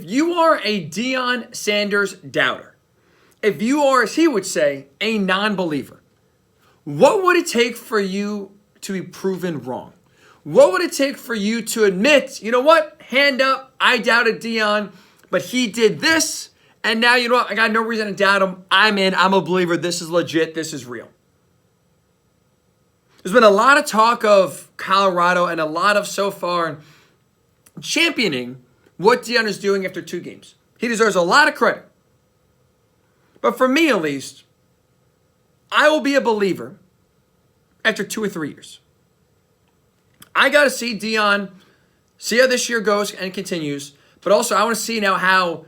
you are a Deion Sanders doubter, if you are, as he would say, a non-believer, what would it take for you to be proven wrong? What would it take for you to admit, you know what, hand up, I doubted Deion, but he did this, and now, you know what, I got no reason to doubt him. I'm in, I'm a believer, this is legit, this is real. There's been a lot of talk of Colorado and a lot of so far championing what Deion is doing after 2 games. He deserves a lot of credit. But for me, at least, I will be a believer after 2 or 3 years. I got to see Deion, see how this year goes and continues, but also I want to see now how,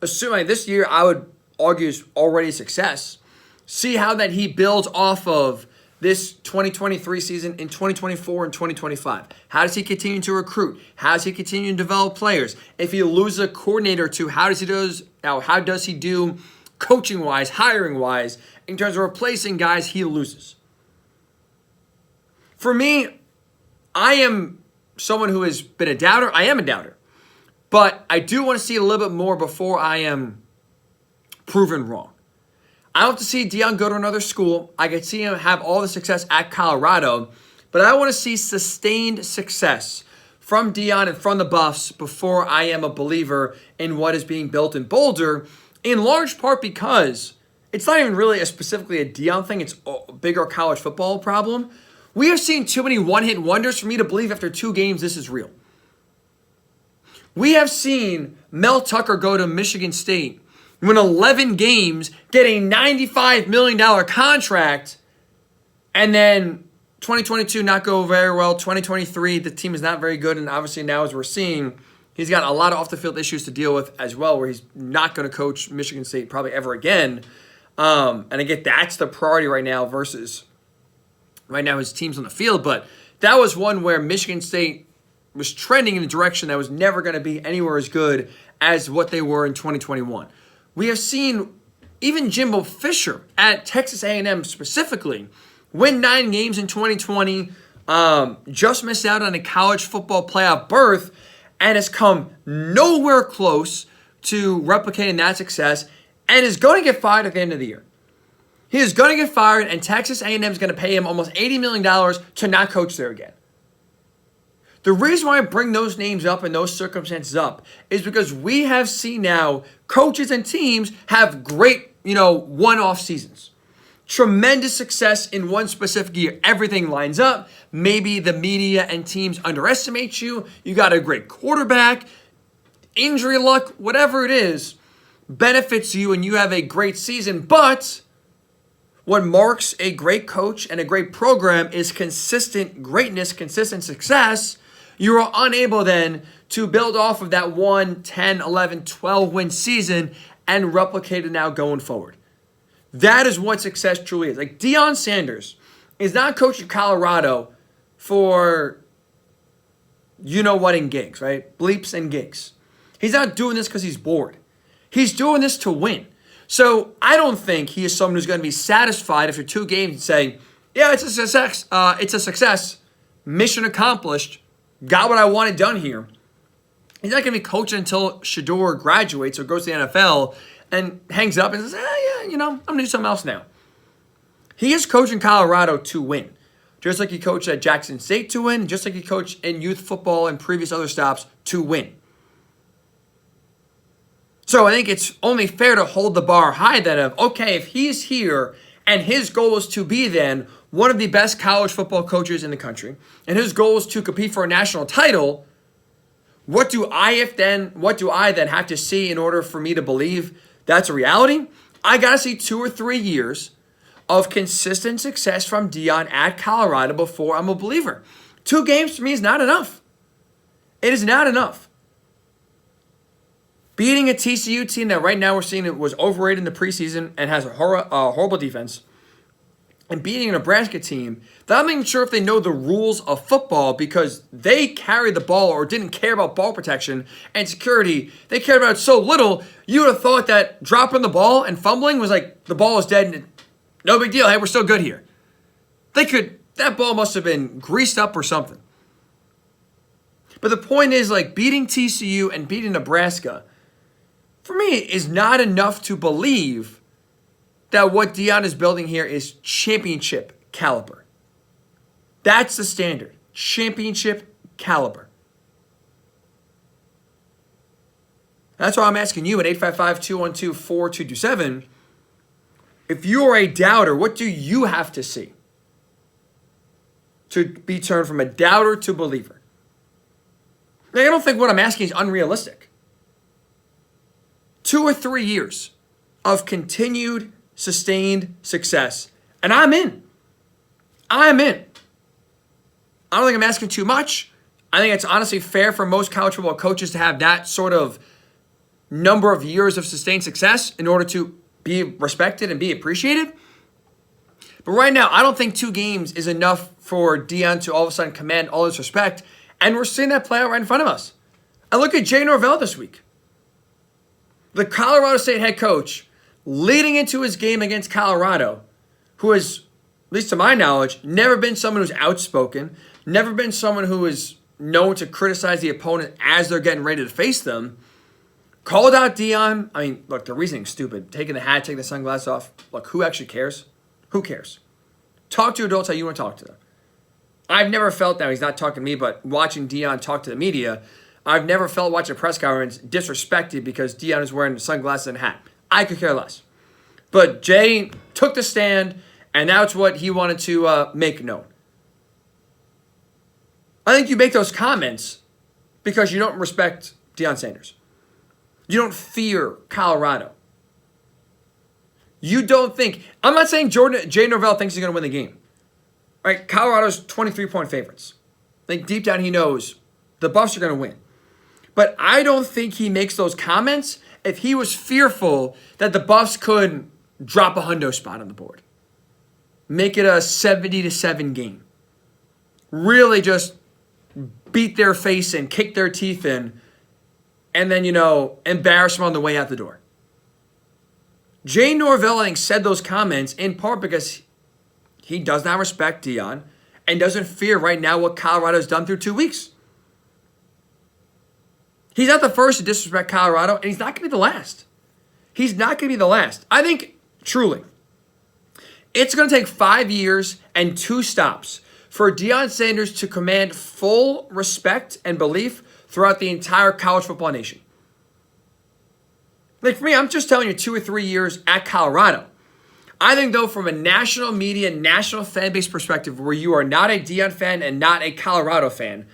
assuming this year I would argue is already a success, see how that he builds off of this 2023 season in 2024 and 2025. How does he continue to recruit? How does he continue to develop players? If he loses a coordinator or two, how does he do coaching-wise, hiring-wise, in terms of replacing guys he loses? For me, I am someone who has been a doubter. I am a doubter. But I do want to see a little bit more before I am proven wrong. I don't have to see Deion go to another school. I can see him have all the success at Colorado. But I want to see sustained success from Deion and from the Buffs before I am a believer in what is being built in Boulder, in large part because it's not even really specifically a Deion thing. It's a bigger college football problem. We have seen too many one-hit wonders for me to believe after 2 games this is real. We have seen Mel Tucker go to Michigan State, win 11 games, get a $95 million contract, and then 2022 not go very well. 2023, the team is not very good, and obviously now, as we're seeing, he's got a lot of off-the-field issues to deal with as well, where he's not going to coach Michigan State probably ever again. And again, that's the priority right now versus right now his team's on the field. But that was one where Michigan State was trending in a direction that was never going to be anywhere as good as what they were in 2021. We have seen even Jimbo Fisher at Texas A&M specifically win 9 games in 2020, just missed out on a college football playoff berth, and has come nowhere close to replicating that success and is going to get fired at the end of the year. He is going to get fired, and Texas A&M is going to pay him almost $80 million to not coach there again. The reason why I bring those names up and those circumstances up is because we have seen now coaches and teams have great, one-off seasons. Tremendous success in one specific year. Everything lines up. Maybe the media and teams underestimate you. You got a great quarterback. Injury luck, whatever it is, benefits you and you have a great season. But what marks a great coach and a great program is consistent greatness, consistent success. You are unable then to build off of that 1, 10, 11, 12 win season and replicate it now going forward. That is what success truly is. Like Deion Sanders is not coaching Colorado for you-know-what in gigs, right? Bleeps and gigs. He's not doing this because he's bored. He's doing this to win. So I don't think he is someone who's going to be satisfied after 2 games and say, yeah, it's a success. It's a success. Mission accomplished. Got what I wanted done here. He's not going to be coaching until Shador graduates or goes to the NFL and hangs up and says, I'm going to do something else now. He is coaching Colorado to win. Just like he coached at Jackson State to win, just like he coached in youth football and previous other stops to win. So I think it's only fair to hold the bar high then of, okay, if he's here and his goal is to be then one of the best college football coaches in the country, and his goal is to compete for a national title, what do I then have to see in order for me to believe that's a reality? I got to see 2 or 3 years of consistent success from Deion at Colorado before I'm a believer. 2 games for me is not enough. It is not enough. Beating a TCU team that right now we're seeing it was overrated in the preseason and has a horrible defense, and beating a Nebraska team that I'm not even sure if they know the rules of football because they carried the ball or didn't care about ball protection and security. They cared about it so little, you would have thought that dropping the ball and fumbling was like the ball is dead and no big deal. Hey, we're still good here. That ball must have been greased up or something. But the point is, like, beating TCU and beating Nebraska, for me, is not enough to believe that what Deion is building here is championship caliber. That's the standard. Championship caliber. That's why I'm asking you at 855-212-4227, if you are a doubter, what do you have to see to be turned from a doubter to believer? Now, I don't think what I'm asking is unrealistic. 2 or 3 years of continued, sustained success, and I'm in. I'm in. I don't think I'm asking too much. I think it's honestly fair for most college football coaches to have that sort of number of years of sustained success in order to be respected and be appreciated. But right now, I don't think 2 games is enough for Deion to all of a sudden command all this respect. And we're seeing that play out right in front of us. And look at Jay Norvell this week. The Colorado State head coach, leading into his game against Colorado, who has, at least to my knowledge, never been someone who's outspoken, never been someone who is known to criticize the opponent as they're getting ready to face them, called out Deion. I mean, look, the reasoning's stupid. Taking the hat, taking the sunglasses off. Look, who actually cares? Who cares? Talk to adults how you want to talk to them. I've never felt that he's not talking to me, but watching Deion talk to the media, I've never felt watching a press conference disrespected because Deion is wearing sunglasses and a hat. I could care less. But Jay took the stand, and that's what he wanted to make known. I think you make those comments because you don't respect Deion Sanders. You don't fear Colorado. You don't think, I'm not saying Jay Norvell thinks he's going to win the game. Right? Colorado's 23-point favorites. I think deep down he knows the Buffs are going to win. But I don't think he makes those comments if he was fearful that the Buffs could drop a hundo spot on the board. Make it a 70-7 game. Really just beat their face in, kick their teeth in, and then, embarrass them on the way out the door. Jay Norvell, I think, said those comments in part because he does not respect Deion and doesn't fear right now what Colorado's done through 2 weeks. He's not the first to disrespect Colorado, and he's not going to be the last. He's not going to be the last. I think, truly, it's going to take 5 years and 2 stops for Deion Sanders to command full respect and belief throughout the entire college football nation. Like for me, I'm just telling you 2 or 3 years at Colorado. I think, though, from a national media, national fan base perspective, where you are not a Deion fan and not a Colorado fan,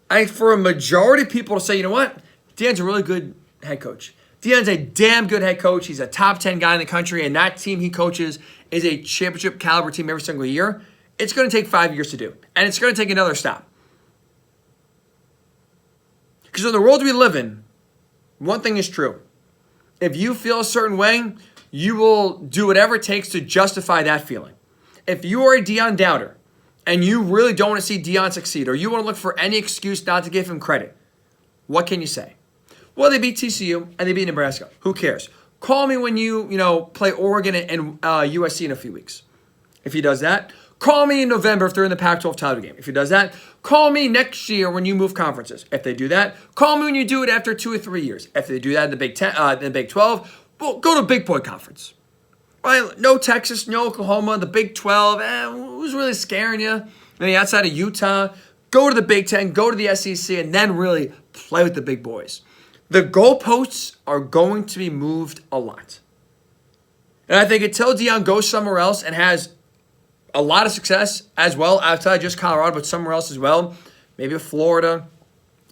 I think for a majority of people to say, you know what, Deion's a really good head coach. Deion's a damn good head coach. He's a top 10 guy in the country, and that team he coaches is a championship caliber team every single year. It's going to take 5 years to do, and it's going to take another stop. Because in the world we live in, one thing is true. If you feel a certain way, you will do whatever it takes to justify that feeling. If you are a Deion doubter and you really don't want to see Deion succeed, or you want to look for any excuse not to give him credit, what can you say? Well, they beat TCU and they beat Nebraska. Who cares? Call me when you play Oregon and USC in a few weeks. If he does that, call me in November if they're in the Pac-12 title game. If he does that, call me next year when you move conferences. If they do that, call me when you do it after 2 or 3 years. If they do that in the Big 10, in the Big 12, well, go to Big Boy Conference. Right? No Texas, no Oklahoma, the Big 12. Who's really scaring you? Maybe outside of Utah, go to the Big 10, go to the SEC, and then really play with the big boys. The goalposts are going to be moved a lot. And I think until Deion goes somewhere else and has a lot of success as well, outside just Colorado, but somewhere else as well, maybe Florida,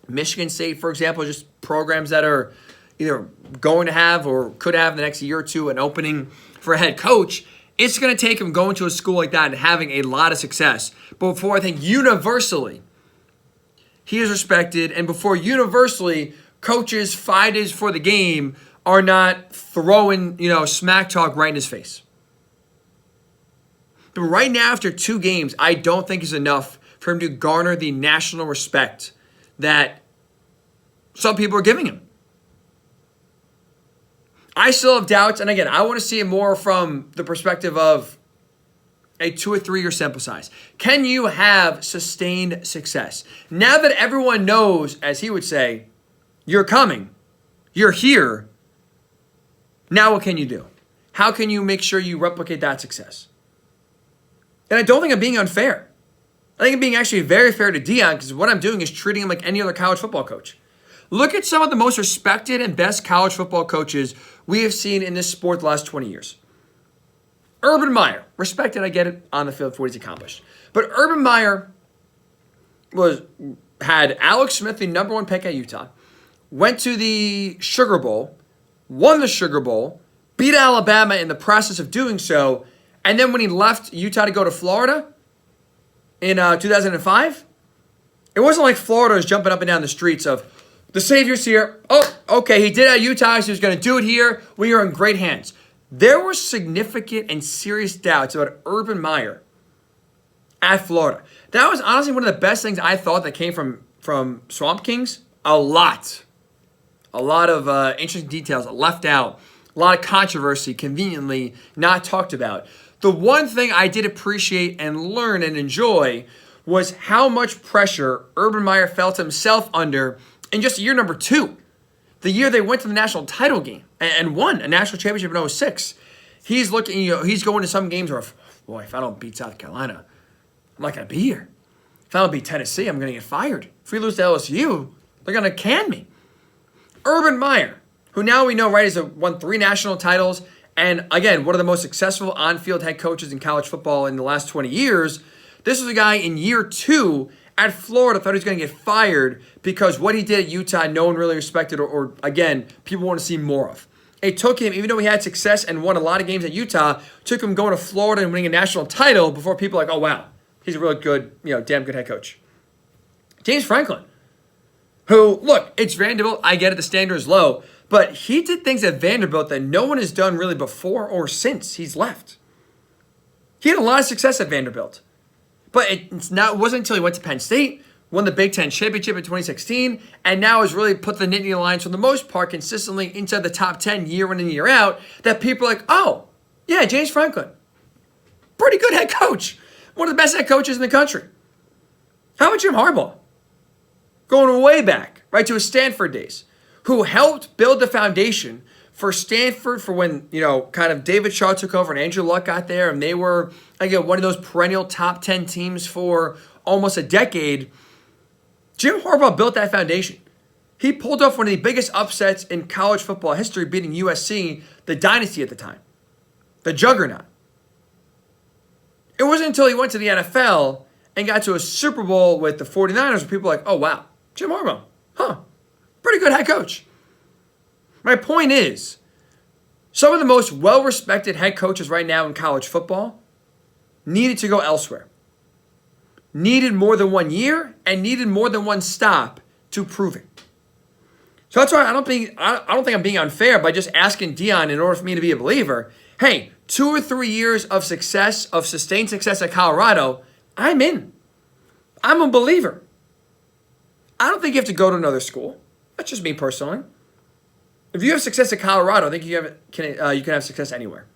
Michigan State, for example, just programs that are either going to have or could have in the next year or two an opening for a head coach, it's going to take him going to a school like that and having a lot of success before I think universally he is respected, and before universally coaches' fighters for the game are not throwing, smack talk right in his face. But right now, after 2 games, I don't think is enough for him to garner the national respect that some people are giving him. I still have doubts, and again, I want to see it more from the perspective of a 2 or 3 year sample size. Can you have sustained success? Now that everyone knows, as he would say, you're coming, you're here, Now what can you do? How can you make sure you replicate that success? And I don't think I'm being unfair. I think I'm being actually very fair to Deion because what I'm doing is treating him like any other college football coach. Look at some of the most respected and best college football coaches we have seen in this sport the last 20 years. Urban Meyer, respected, I get it, on the field for what he's accomplished. But Urban Meyer had Alex Smith, the number one pick at Utah, went to the Sugar Bowl, won the Sugar Bowl, beat Alabama in the process of doing so, and then when he left Utah to go to Florida in 2005, it wasn't like Florida was jumping up and down the streets of, the Savior's here. Oh, okay, he did it at Utah, so he's going to do it here. We are in great hands. There were significant and serious doubts about Urban Meyer at Florida. That was honestly one of the best things I thought that came from Swamp Kings. A lot of interesting details left out. A lot of controversy, conveniently not talked about. The one thing I did appreciate and learn and enjoy was how much pressure Urban Meyer felt himself under in just year number 2. The year they went to the national title game and won a national championship in 2006. He's looking, he's going to some games where, boy, if I don't beat South Carolina, I'm not going to be here. If I don't beat Tennessee, I'm going to get fired. If we lose to LSU, they're going to can me. Urban Meyer, who now we know, right, has won 3 national titles, and again, one of the most successful on-field head coaches in college football in the last 20 years. This was a guy in year 2 at Florida thought he was going to get fired because what he did at Utah, no one really respected or again, people want to see more of. It took him, even though he had success and won a lot of games at Utah, took him going to Florida and winning a national title before people were like, oh, wow, he's a really good, damn good head coach. James Franklin, who, look, it's Vanderbilt. I get it, the standard is low. But he did things at Vanderbilt that no one has done really before or since he's left. He had a lot of success at Vanderbilt. But it wasn't until he went to Penn State, won the Big Ten championship in 2016, and now has really put the Nittany Lions, for the most part, consistently inside the top 10 year in and year out, that people are like, oh, yeah, James Franklin, pretty good head coach. One of the best head coaches in the country. How about Jim Harbaugh? Going way back, right, to his Stanford days, who helped build the foundation for Stanford for when, kind of David Shaw took over and Andrew Luck got there, and they were, again, one of those perennial top 10 teams for almost a decade. Jim Harbaugh built that foundation. He pulled off one of the biggest upsets in college football history, beating USC, the dynasty at the time, the juggernaut. It wasn't until he went to the NFL and got to a Super Bowl with the 49ers where people were like, oh, wow, Jim Harbaugh, pretty good head coach. My point is, some of the most well-respected head coaches right now in college football needed to go elsewhere. Needed more than 1 year and needed more than one stop to prove it. So that's why I don't think I'm being unfair by just asking Deion in order for me to be a believer. Hey, 2 or 3 years of success, of sustained success at Colorado, I'm in. I'm a believer. I don't think you have to go to another school. That's just me personally. If you have success at Colorado, I think you can have success anywhere.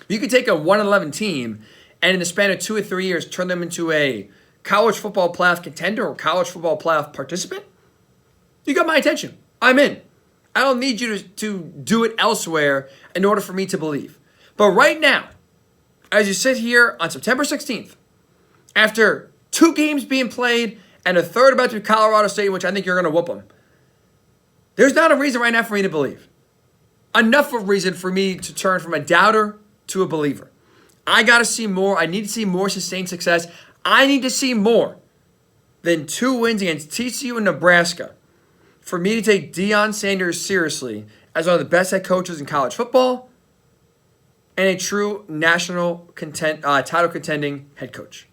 You could take a 1-11 team and in the span of 2 or 3 years turn them into a college football playoff contender or college football playoff participant. You got my attention. I'm in. I don't need you to do it elsewhere in order for me to believe. But right now, as you sit here on September 16th, after 2 games being played and a third about to be Colorado State, which I think you're going to whoop them, there's not a reason right now for me to believe. Enough of a reason for me to turn from a doubter to a believer. I got to see more. I need to see more sustained success. I need to see more than 2 wins against TCU and Nebraska for me to take Deion Sanders seriously as one of the best head coaches in college football and a true national title contending head coach.